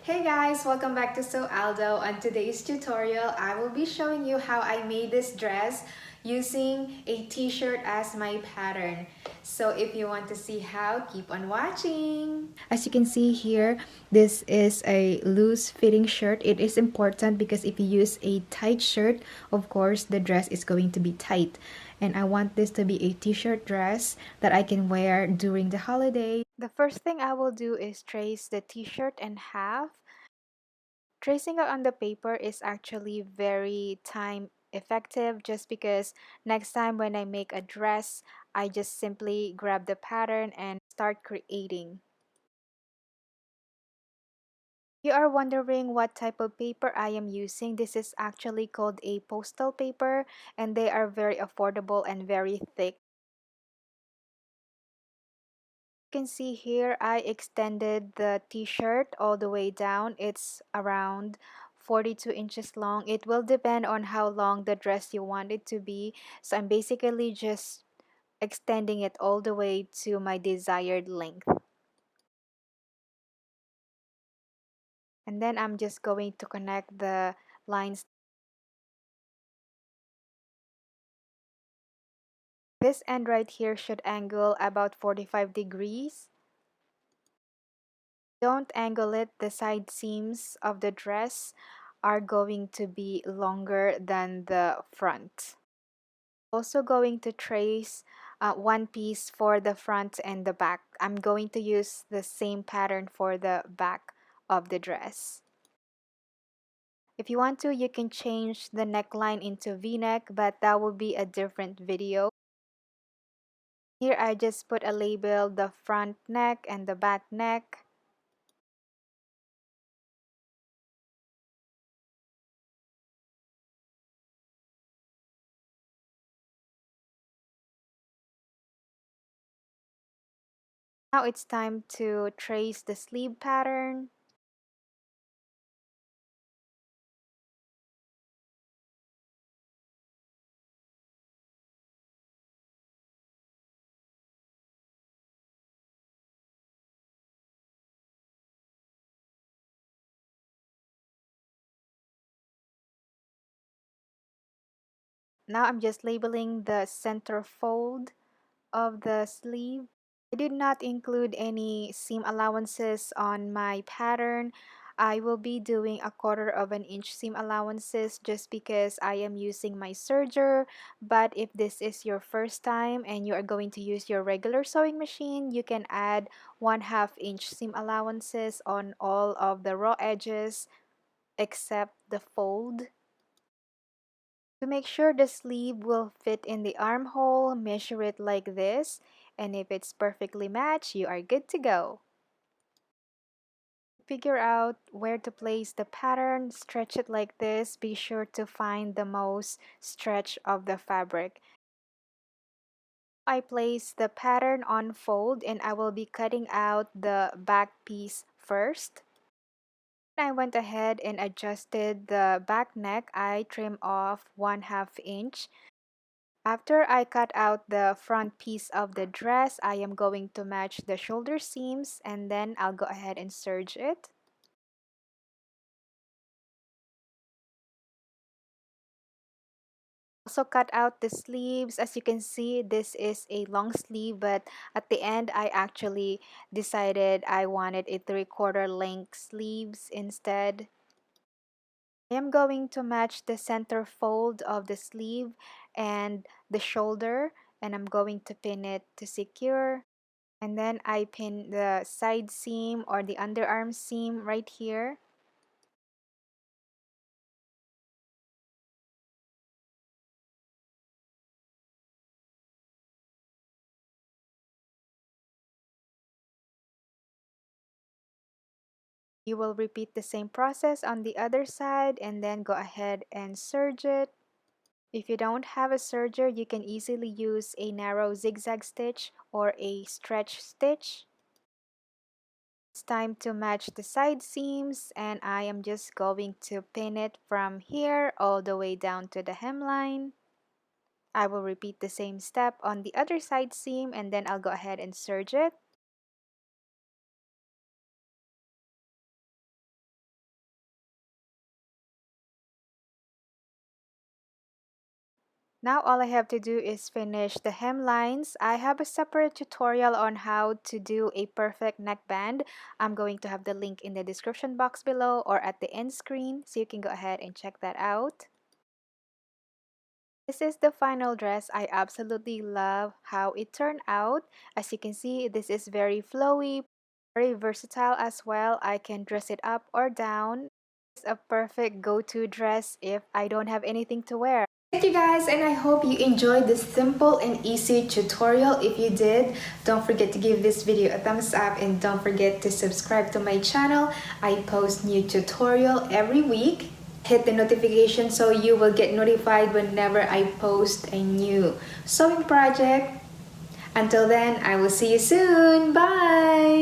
Hey guys, welcome back to Aldo. On today's tutorial, I will be showing you how I made this dress using a t-shirt as my pattern. So if you want to see how, keep on watching. As you can see here, this is a loose fitting shirt. It is important because if you use a tight shirt, of course, the dress is going to be tight. And I want this to be a t-shirt dress that I can wear during the holiday. The first thing I will do is trace the t-shirt in half. Tracing it on the paper is actually very time effective just because next time when I make a dress, I just simply grab the pattern and start creating. You are wondering what type of paper I am using. This is actually called a postal paper and they are very affordable and very thick. You can see here I extended the t-shirt all the way down. It's around 42 inches long. It will depend on how long the dress you want it to be. So I'm basically just extending it all the way to my desired length. And then I'm just going to connect the lines. This end right here should angle about 45 degrees. Don't angle it, the side seams of the dress are going to be longer than the front. Also going to trace one piece for the front and the back. I'm going to use the same pattern for the back of the dress. If you want to, you can change the neckline into V-neck, but that will be a different video. Here I just put a label, the front neck and the back neck. Now it's time to trace the sleeve pattern. Now I'm just labeling the center fold of the sleeve. I did not include any seam allowances on my pattern. I will be doing a 1/4 inch seam allowances just because I am using my serger. But if this is your first time and you are going to use your regular sewing machine, you can add 1/2 inch seam allowances on all of the raw edges except the fold. To make sure the sleeve will fit in the armhole, measure it like this, and if it's perfectly matched, you are good to go. Figure out where to place the pattern, stretch it like this, be sure to find the most stretch of the fabric. I place the pattern on fold and I will be cutting out the back piece first. I went ahead and adjusted the back neck. I trim off 1/2 inch. After I cut out the front piece of the dress, I am going to match the shoulder seams and then I'll go ahead and serge it. Also cut out the sleeves. As you can see, this is a long sleeve, but at the end I actually decided I wanted a 3/4 length sleeves instead. I am going to match the center fold of the sleeve and the shoulder, and I'm going to pin it to secure. And then I pin the side seam or the underarm seam right here. You will repeat the same process on the other side and then go ahead and serge it. If you don't have a serger, you can easily use a narrow zigzag stitch or a stretch stitch. It's time to match the side seams and I am just going to pin it from here all the way down to the hemline. I will repeat the same step on the other side seam and then I'll go ahead and serge it. Now all I have to do is finish the hemlines. I have a separate tutorial on how to do a perfect neckband. I'm going to have the link in the description box below or at the end screen, so you can go ahead and check that out. This is the final dress. I absolutely love how it turned out. As you can see, this is very flowy, very versatile as well. I can dress it up or down. It's a perfect go-to dress if I don't have anything to wear. Thank you guys, and I hope you enjoyed this simple and easy tutorial. If you did, don't forget to give this video a thumbs up and don't forget to subscribe to my channel. I post new tutorial every week. Hit the notification so you will get notified whenever I post a new sewing project. Until then, I will see you soon. Bye!